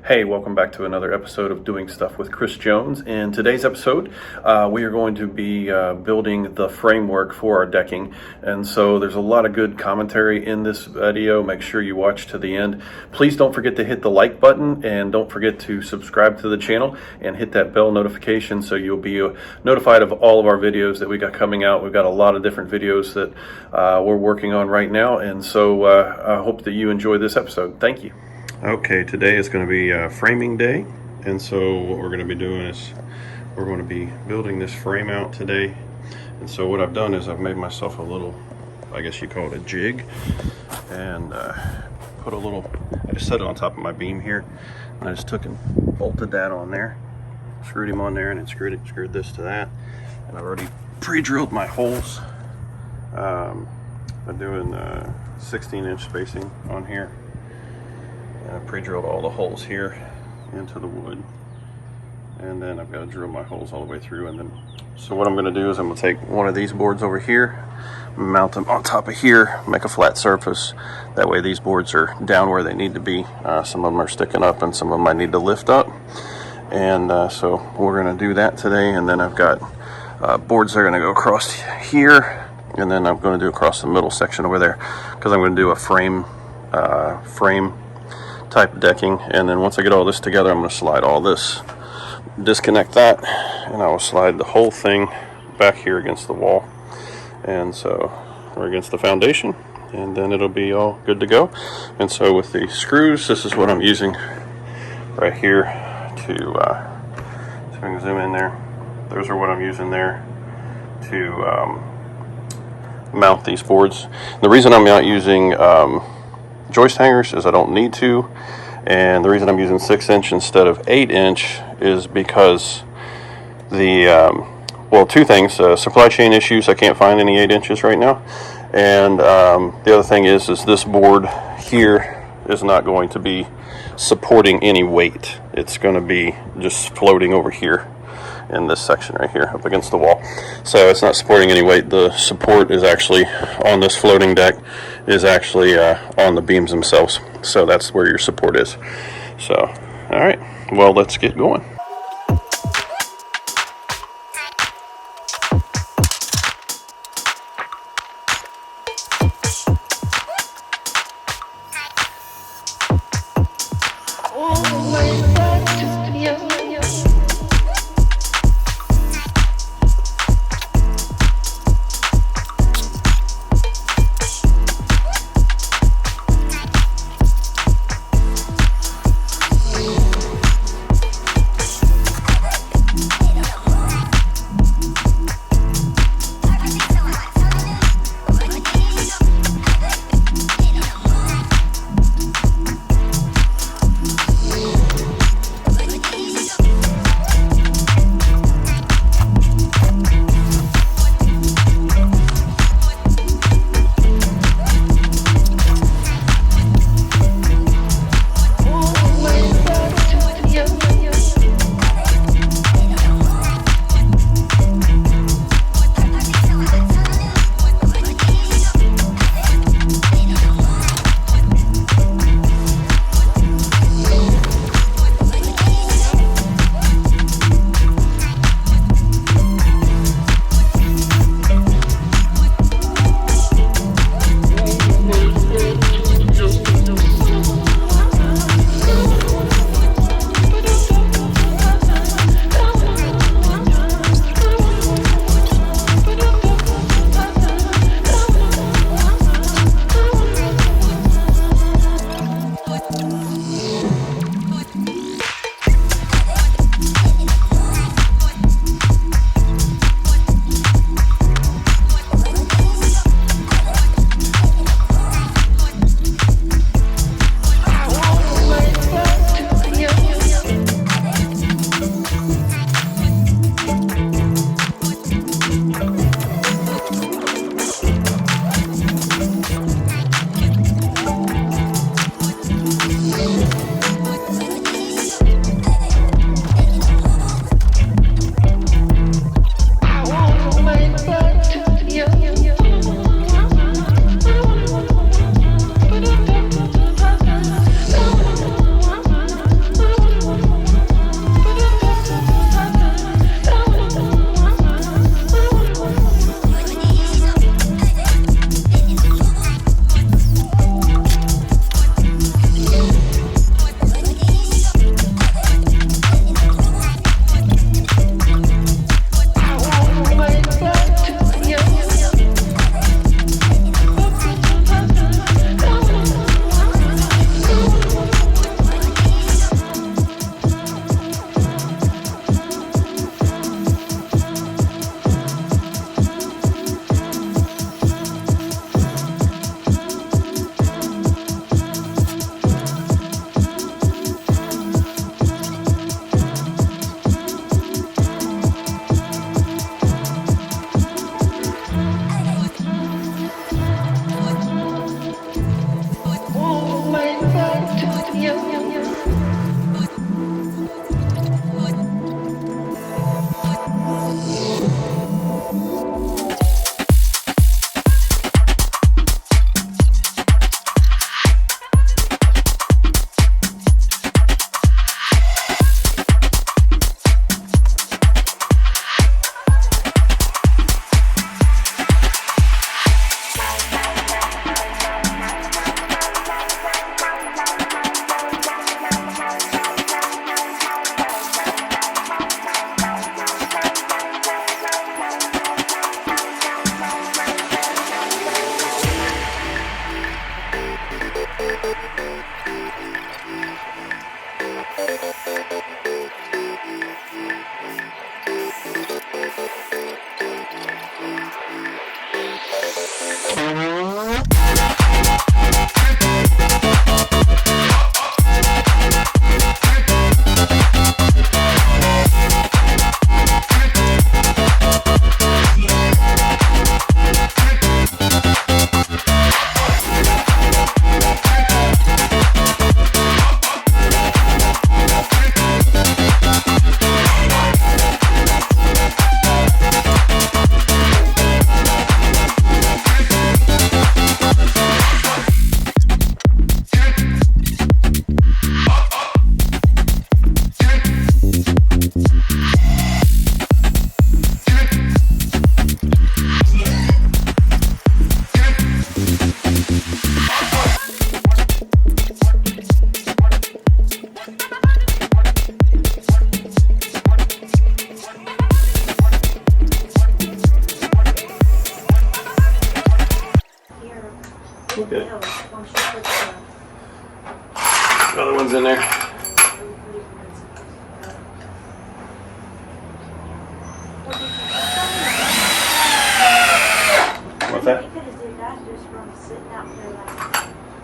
Hey, welcome back to another episode of Doing Stuff with Chris Jones. In today's episode, we are going to be building the framework for our decking. And so there's a lot of good commentary in this video. Make sure you watch to the end. Please don't forget to hit the like button and don't forget to subscribe to the channel and hit that bell notification so you'll be notified of all of our videos that we got coming out. We've got a lot of different videos that we're working on right now. And so I hope that you enjoy this episode. Thank you. Okay, today is going to be framing day, and so what we're going to be doing is we're going to be building this frame out today. And so what I've done is I've made myself a little, I guess you call it a jig, and put a little, I just set it on top of my beam here, and I just took and bolted that on there, screwed him on there, and then screwed this to that, and I've already pre-drilled my holes. I'm doing 16-inch spacing on here. I pre-drilled all the holes here into the wood, and then I've got to drill my holes all the way through. And then, so what I'm going to do is I'm going to take one of these boards over here, mount them on top of here, make a flat surface. That way these boards are down where they need to be. Some of them are sticking up and some of them I need to lift up. And so we're going to do that today. And then I've got boards that are going to go across here, and then I'm going to do across the middle section over there, because I'm going to do a frame type decking. And then once I get all this together, I'm going to slide all this, disconnect that, and I will slide the whole thing back here against the wall, and so we're against the foundation, and then it'll be all good to go. And so with the screws, this is what I'm using right here to so I can zoom in there. Those are what I'm using there to mount these boards. The reason I'm not using joist hangers is I don't need to, and the reason I'm using 6-inch instead of 8-inch is because the well, two things: supply chain issues. I can't find any 8 inches right now, and the other thing is this board here is not going to be supporting any weight. It's going to be just floating over here in this section right here up against the wall, so it's not supporting any weight. The support is actually on this floating deck, is actually on the beams themselves, so that's where your support is. So all right, well, let's get going.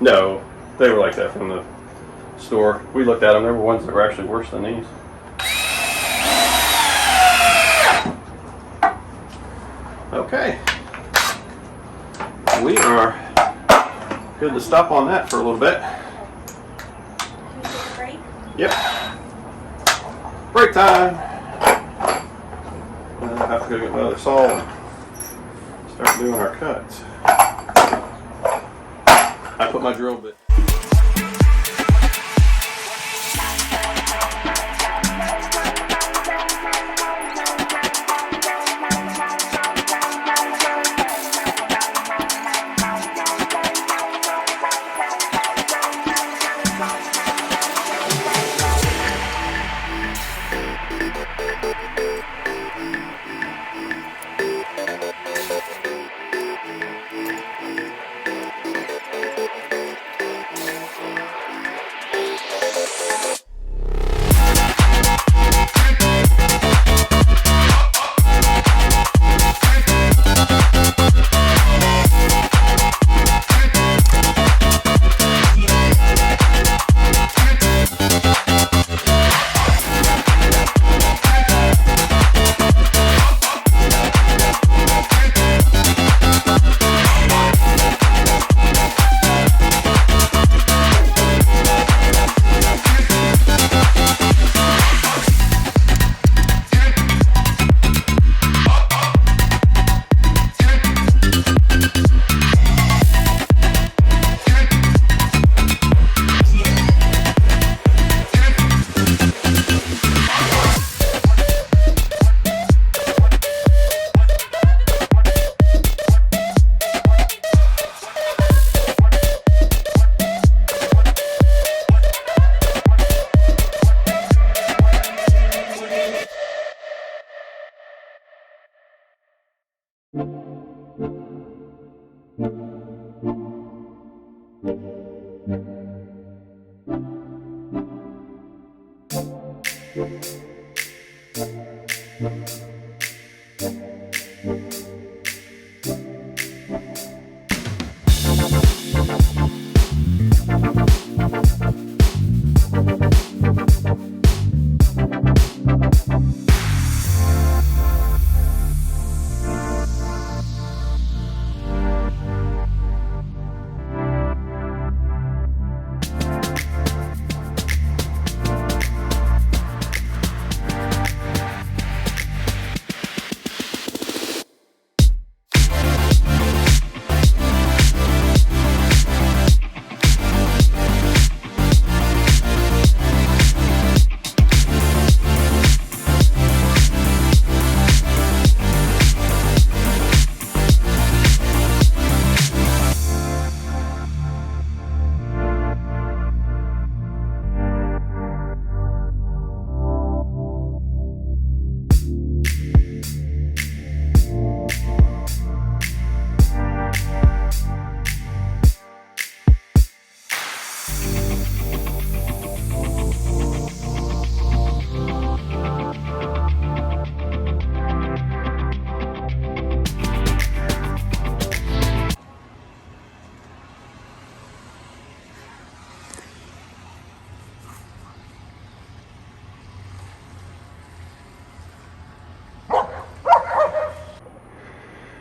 No, they were like that from the store. We looked at them. There were ones that were actually worse than these. Okay. We are good to stop on that for a little bit. Break? Yep. Break time. And then I have to go get my other saw and start doing our cuts. I put my drill bit.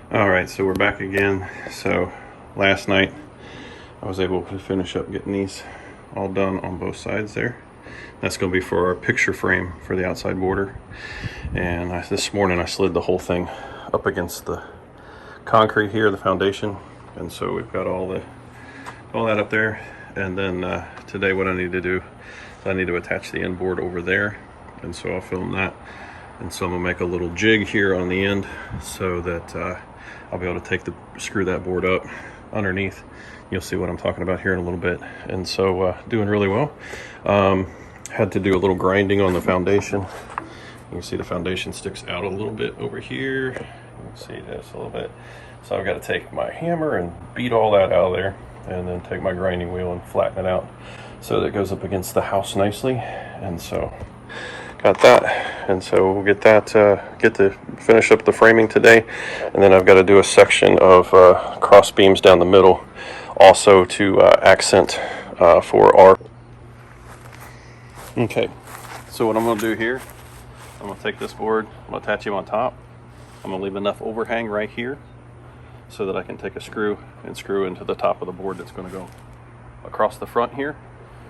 Alright, so we're back again. So last night I was able to finish up getting these all done on both sides there. That's going to be for our picture frame for the outside border. And this morning I slid the whole thing up against the concrete here, the foundation. And so we've got all that up there. And then today what I need to do is I need to attach the end board over there. And so I'll film that. And so I'm going to make a little jig here on the end so that I'll be able to screw that board up underneath. You'll see what I'm talking about here in a little bit. And so doing really well. Had to do a little grinding on the foundation. You can see the foundation sticks out a little bit over here. You can see this a little bit. So I've got to take my hammer and beat all that out of there, and then take my grinding wheel and flatten it out so that it goes up against the house nicely. And so got that, and so we'll get to finish up the framing today. And then I've got to do a section of cross beams down the middle also to accent for our. Okay, so what I'm going to do here, I'm going to take this board, I'm going to attach him on top. I'm going to leave enough overhang right here so that I can take a screw and screw into the top of the board that's going to go across the front here,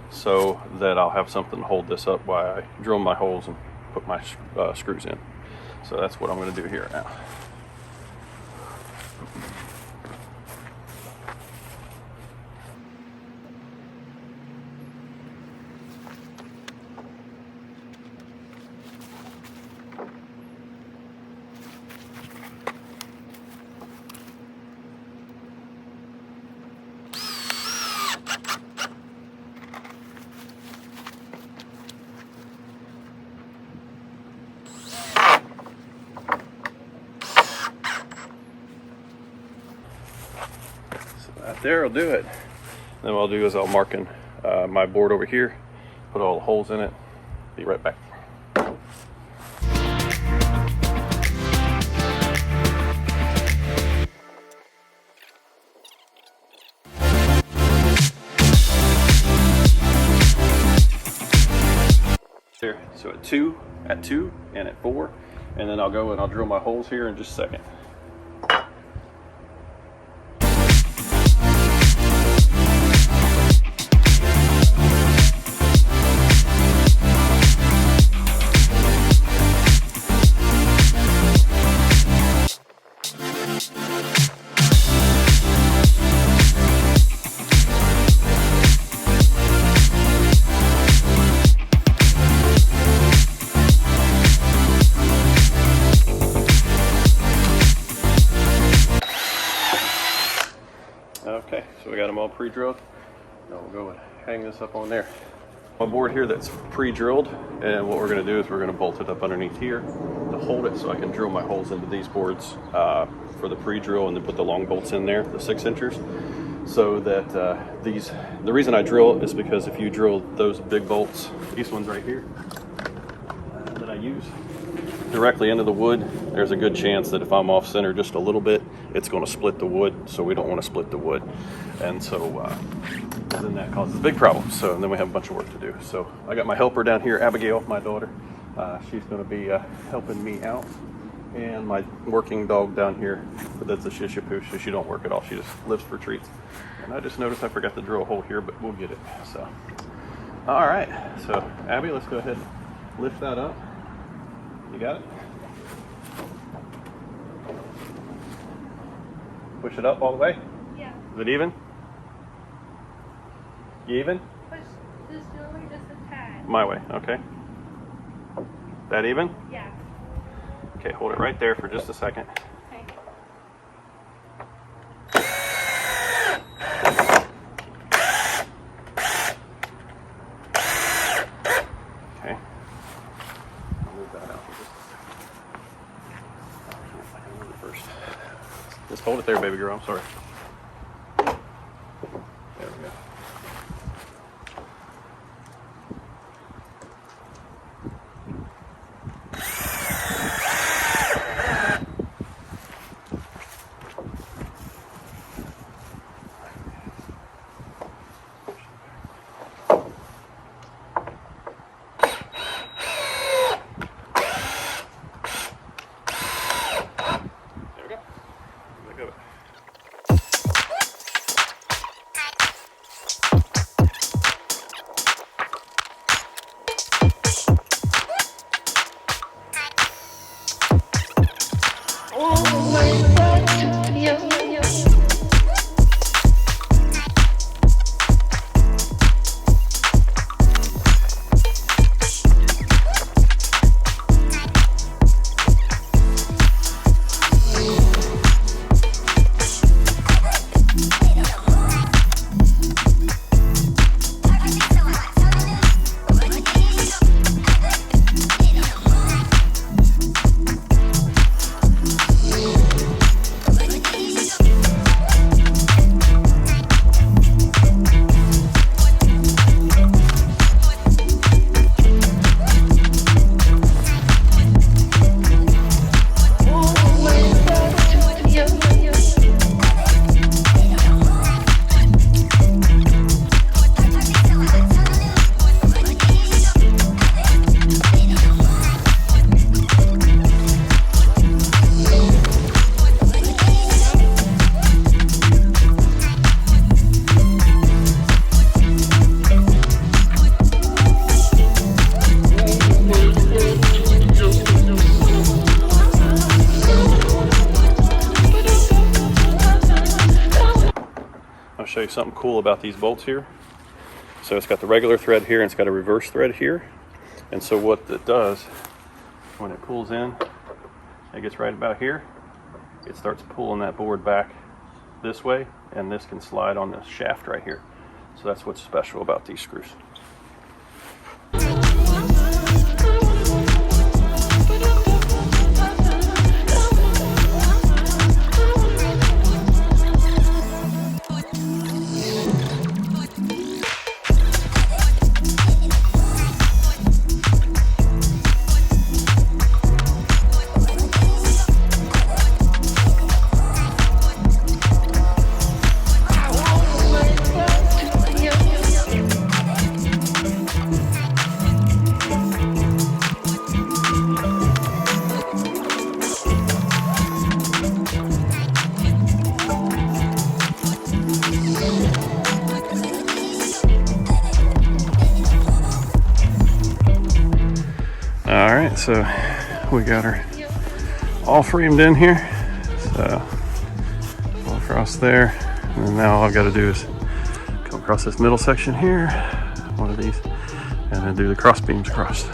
so that I'll have something to hold this up while I drill my holes and put my screws in. So that's what I'm going to do here now. Right there will do it. Then what I'll do is I'll mark in my board over here, put all the holes in it. Be right back. There, so at two, and at 4, and then I'll go and I'll drill my holes here in just a second. Okay, so we got them all pre-drilled. Now we'll go and hang this up on there. My board here that's pre-drilled, and what we're going to do is we're going to bolt it up underneath here to hold it so I can drill my holes into these boards for the pre-drill, and then put the long bolts in there, the 6-inchers, so that the reason I drill is because if you drill those big bolts, these ones right here that I use, directly into the wood, there's a good chance that if I'm off center just a little bit, it's going to split the wood. So we don't want to split the wood, and so then that causes big problems. So then we have a bunch of work to do. So I got my helper down here, Abigail, my daughter. She's going to be helping me out, and my working dog down here, that's a Shih Tzu. She don't work at all. She just lives for treats. And I just noticed I forgot to drill a hole here, but we'll get it. So all right. So Abby, let's go ahead and lift that up. You got it? Push it up all the way? Yeah. Is it even? You even? Push this jewelry just a tad. My way, okay. That even? Yeah. Okay, hold it right there for just a second. Okay. Okay. I'll move that out for just a second. I can move it first. Just hold it there, baby girl. I'm sorry. There we go. There we go. Let go of it. you something cool about these bolts here. So it's got the regular thread here and it's got a reverse thread here. And so what it does, when it pulls in, it gets right about here, it starts pulling that board back this way, and this can slide on this shaft right here. So that's what's special about these screws. All right, so we got her all framed in here. So go across there, and then now all I've got to do is come across this middle section here, one of these, and then do the cross beams across.